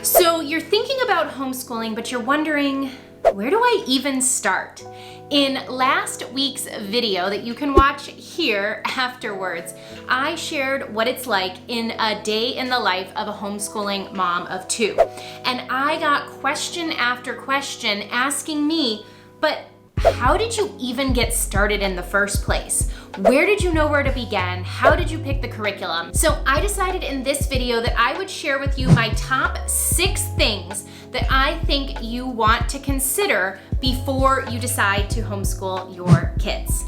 So you're thinking about homeschooling, but you're wondering, where do I even start? In last week's video that you can watch here afterwards, I shared what it's like in a day in the life of a homeschooling mom of two. And I got question after question asking me, but how did you even get started in the first place? Where did you know where to begin? How did you pick the curriculum? So I decided in this video that I would share with you my top 6 things that I think you want to consider before you decide to homeschool your kids.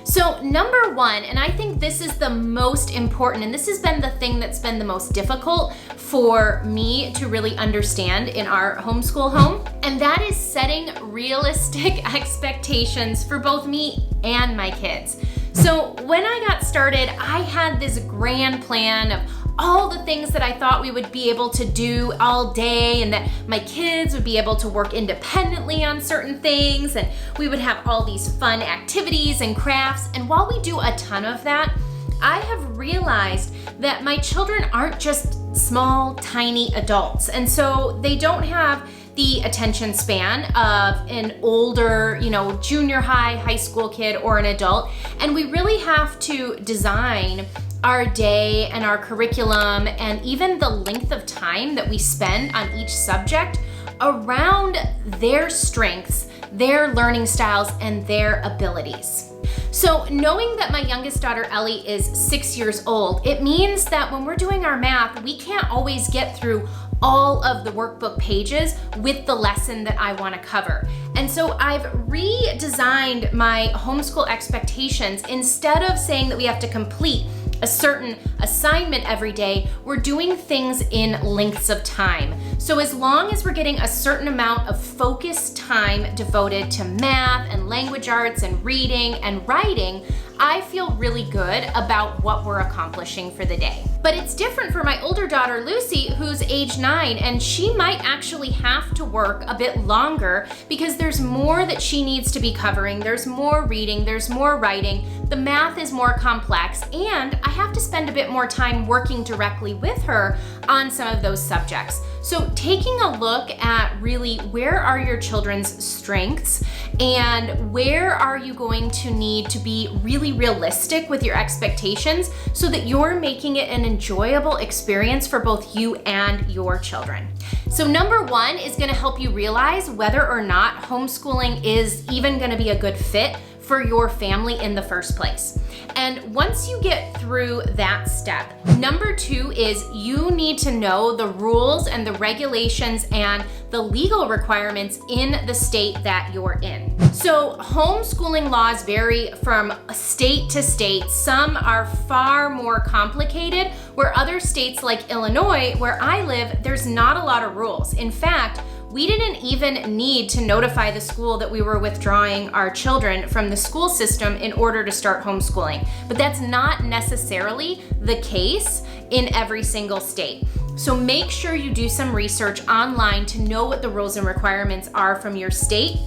So number 1, and I think this is the most important, and this has been the thing that's been the most difficult for me to really understand in our homeschool home, and that is setting realistic expectations for both me and my kids. So when I got started, I had this grand plan of all the things that I thought we would be able to do all day, and that my kids would be able to work independently on certain things, and we would have all these fun activities and crafts. And while we do a ton of that, I have realized that my children aren't just small, tiny adults. And so they don't have the attention span of an older, junior high, high school kid or an adult. And we really have to design our day and our curriculum and even the length of time that we spend on each subject around their strengths, their learning styles, and their abilities. So knowing that my youngest daughter, Ellie, is 6 years old, it means that when we're doing our math, we can't always get through all of the workbook pages with the lesson that I want to cover. And so I've redesigned my homeschool expectations. Instead of saying that we have to complete a certain assignment every day, we're doing things in lengths of time. So as long as we're getting a certain amount of focused time devoted to math and language arts and reading and writing, I feel really good about what we're accomplishing for the day. But it's different for my older daughter, Lucy, who's age 9, and she might actually have to work a bit longer because there's more that she needs to be covering. There's more reading, there's more writing, the math is more complex, and I have to spend a bit more time working directly with her on some of those subjects. So taking a look at really where are your children's strengths and where are you going to need to be really realistic with your expectations so that you're making it an enjoyable experience for both you and your children. So number 1 is going to help you realize whether or not homeschooling is even going to be a good fit for your family in the first place. And once you get through that step, number 2 is you need to know the rules and the regulations and the legal requirements in the state that you're in. So homeschooling laws vary from state to state. Some are far more complicated, where other states like Illinois, where I live, there's not a lot of rules. In fact, we didn't even need to notify the school that we were withdrawing our children from the school system in order to start homeschooling. But that's not necessarily the case in every single state. So make sure you do some research online to know what the rules and requirements are from your state,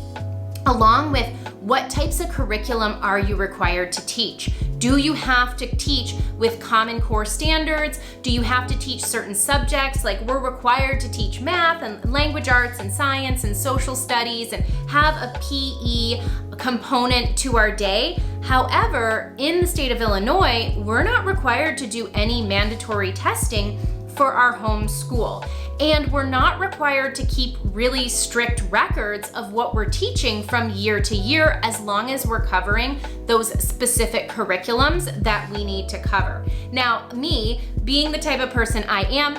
along with what types of curriculum are you required to teach. Do you have to teach with Common Core standards? Do you have to teach certain subjects? Like we're required to teach math and language arts and science and social studies and have a PE component to our day. However, in the state of Illinois, we're not required to do any mandatory testing for our home school. And we're not required to keep really strict records of what we're teaching from year to year, as long as we're covering those specific curriculums that we need to cover. Now, me, being the type of person I am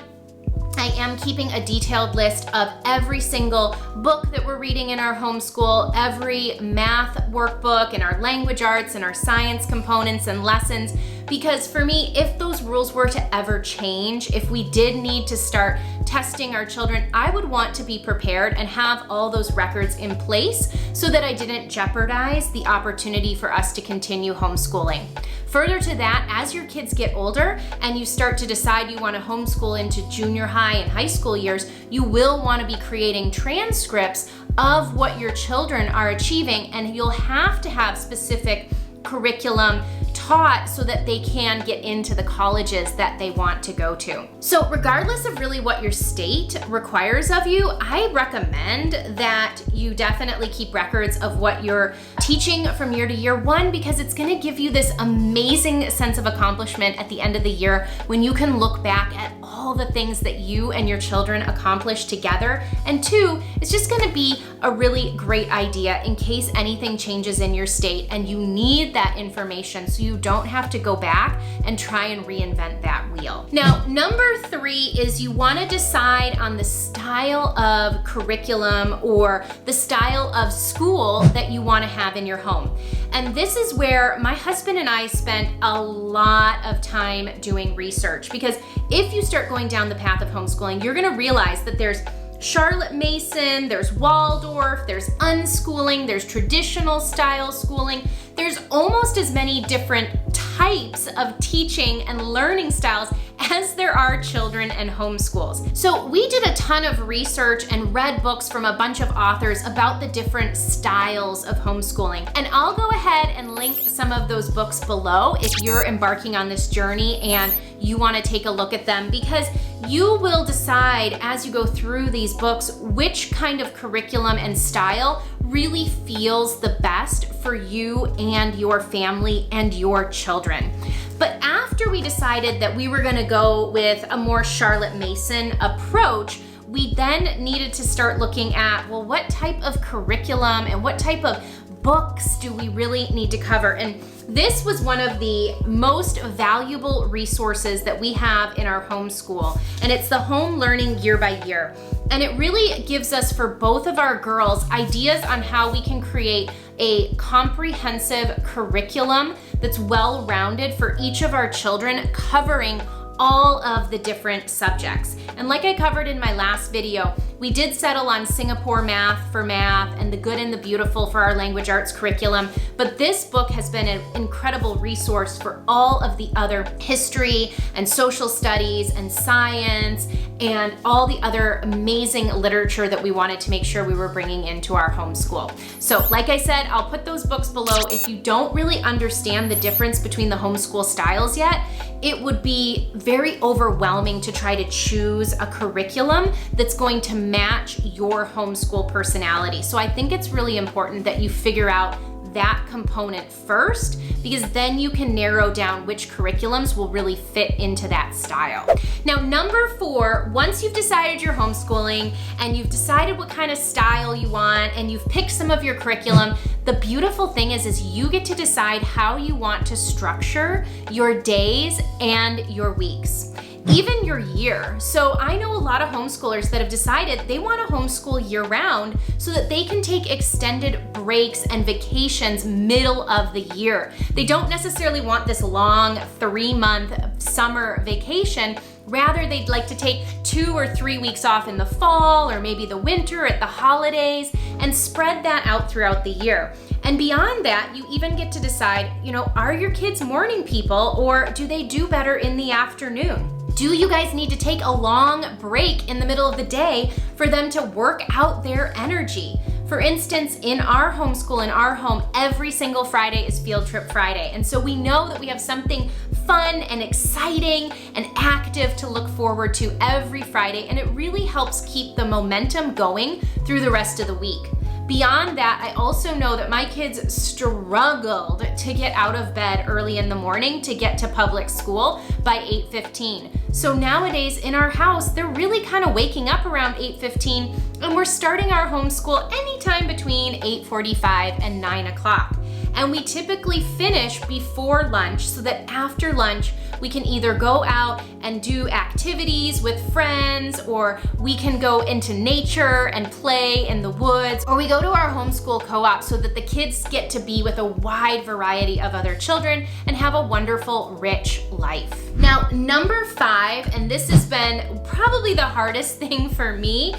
keeping a detailed list of every single book that we're reading in our homeschool, every math workbook, and our language arts and our science components and lessons. Because for me, if those rules were to ever change, if we did need to start testing our children, I would want to be prepared and have all those records in place so that I didn't jeopardize the opportunity for us to continue homeschooling. Further to that, as your kids get older and you start to decide you want to homeschool into junior high and high school years, you will want to be creating transcripts of what your children are achieving, and you'll have to have specific curriculum taught so that they can get into the colleges that they want to go to. So regardless of really what your state requires of you, I recommend that you definitely keep records of what you're teaching from year to year. One, because it's gonna give you this amazing sense of accomplishment at the end of the year when you can look back at all the things that you and your children accomplished together. And two, it's just gonna be a really great idea in case anything changes in your state and you need that information so you don't have to go back and try and reinvent that wheel. Now, number 3 is you wanna decide on the style of curriculum or the style of school that you wanna have in your home. And this is where my husband and I spent a lot of time doing research, because if you start going down the path of homeschooling, you're gonna realize that there's Charlotte Mason, there's Waldorf, there's unschooling, there's traditional style schooling. There's almost as many different types of teaching and learning styles as there are children and homeschools. So we did a ton of research and read books from a bunch of authors about the different styles of homeschooling. And I'll go ahead and link some of those books below if you're embarking on this journey and you want to take a look at them, because you will decide as you go through these books which kind of curriculum and style really feels the best for you and your family and your children. But after we decided that we were going to go with a more Charlotte Mason approach, we then needed to start looking at, well, what type of curriculum and what type of books do we really need to cover? And this was one of the most valuable resources that we have in our homeschool, and it's the Home Learning Year by Year. And it really gives us, for both of our girls, ideas on how we can create a comprehensive curriculum that's well-rounded for each of our children, covering all of the different subjects. And like I covered in my last video, we did settle on Singapore math for math and the good and the beautiful for our language arts curriculum, but this book has been an incredible resource for all of the other history and social studies and science and all the other amazing literature that we wanted to make sure we were bringing into our homeschool. So like I said, I'll put those books below. If you don't really understand the difference between the homeschool styles yet, it would be very overwhelming to try to choose a curriculum that's going to match your homeschool personality. So I think it's really important that you figure out that component first, because then you can narrow down which curriculums will really fit into that style. Now, number 4, once you've decided you're homeschooling and you've decided what kind of style you want and you've picked some of your curriculum, the beautiful thing is you get to decide how you want to structure your days and your weeks, even your year. So I know a lot of homeschoolers that have decided they want to homeschool year round so that they can take extended breaks and vacations middle of the year. They don't necessarily want this long 3-month summer vacation. Rather, they'd like to take 2 or 3 weeks off in the fall or maybe the winter at the holidays and spread that out throughout the year. And beyond that, you even get to decide, are your kids morning people or do they do better in the afternoon? Do you guys need to take a long break in the middle of the day for them to work out their energy? For instance, in our homeschool, in our home, every single Friday is Field Trip Friday. And so we know that we have something fun and exciting and active to look forward to every Friday, and it really helps keep the momentum going through the rest of the week. Beyond that, I also know that my kids struggled to get out of bed early in the morning to get to public school by 8:15. So nowadays in our house, they're really kind of waking up around 8:15, and we're starting our homeschool anytime between 8:45 and 9 o'clock. And we typically finish before lunch so that after lunch, we can either go out and do activities with friends, or we can go into nature and play in the woods, or we go to our homeschool co-op so that the kids get to be with a wide variety of other children and have a wonderful, rich life. Now, number 5, and this has been probably the hardest thing for me,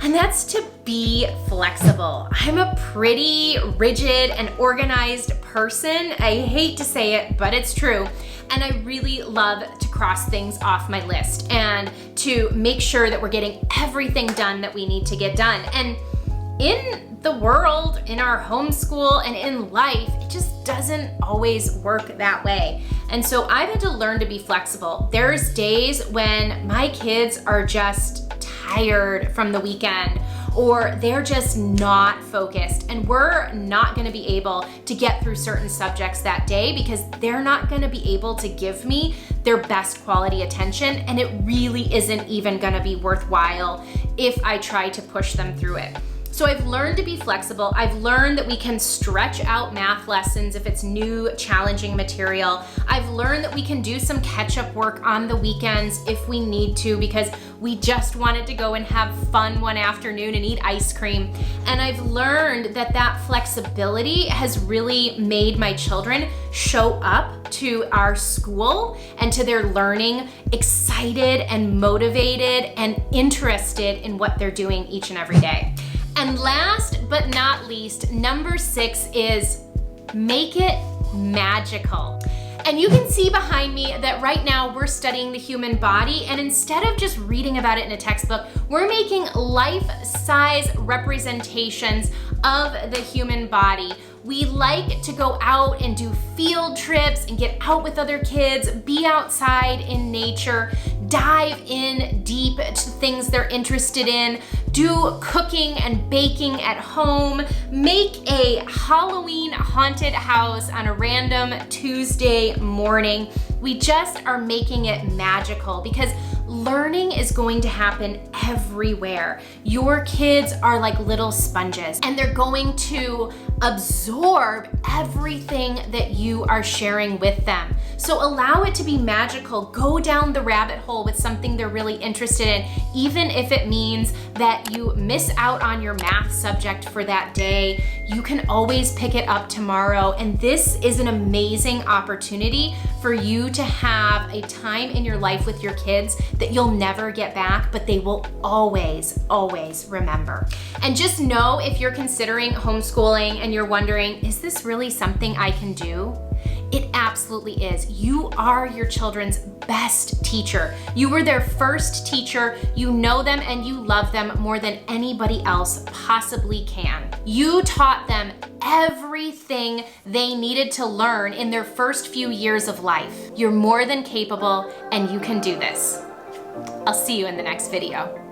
and that's to be flexible. I'm a pretty rigid and organized person. I hate to say it, but it's true. And I really love to cross things off my list and to make sure that we're getting everything done that we need to get done. And in the world, in our homeschool, and in life, it just doesn't always work that way. And so I've had to learn to be flexible. There's days when my kids are just tired from the weekend, or they're just not focused, and we're not gonna be able to get through certain subjects that day because they're not gonna be able to give me their best quality attention, and it really isn't even gonna be worthwhile if I try to push them through it. So I've learned to be flexible. I've learned that we can stretch out math lessons if it's new, challenging material. I've learned that we can do some catch-up work on the weekends if we need to, because we just wanted to go and have fun one afternoon and eat ice cream. And I've learned that that flexibility has really made my children show up to our school and to their learning excited and motivated and interested in what they're doing each and every day. And last but not least, number 6 is make it magical. And you can see behind me that right now we're studying the human body, and instead of just reading about it in a textbook, we're making life-size representations of the human body. We like to go out and do field trips and get out with other kids, be outside in nature, dive in deep to things they're interested in, do cooking and baking at home, make a Halloween haunted house on a random Tuesday morning. We just are making it magical because learning is going to happen everywhere. Your kids are like little sponges, and they're going to absorb everything that you are sharing with them. So allow it to be magical. Go down the rabbit hole with something they're really interested in, even if it means that you miss out on your math subject for that day. You can always pick it up tomorrow. And this is an amazing opportunity for you to have a time in your life with your kids that you'll never get back, but they will always, always remember. And just know, if you're considering homeschooling and you're wondering, is this really something I can do? It absolutely is. You are your children's best teacher. You were their first teacher. You know them and you love them more than anybody else possibly can. You taught them everything they needed to learn in their first few years of life. You're more than capable, and you can do this. I'll see you in the next video.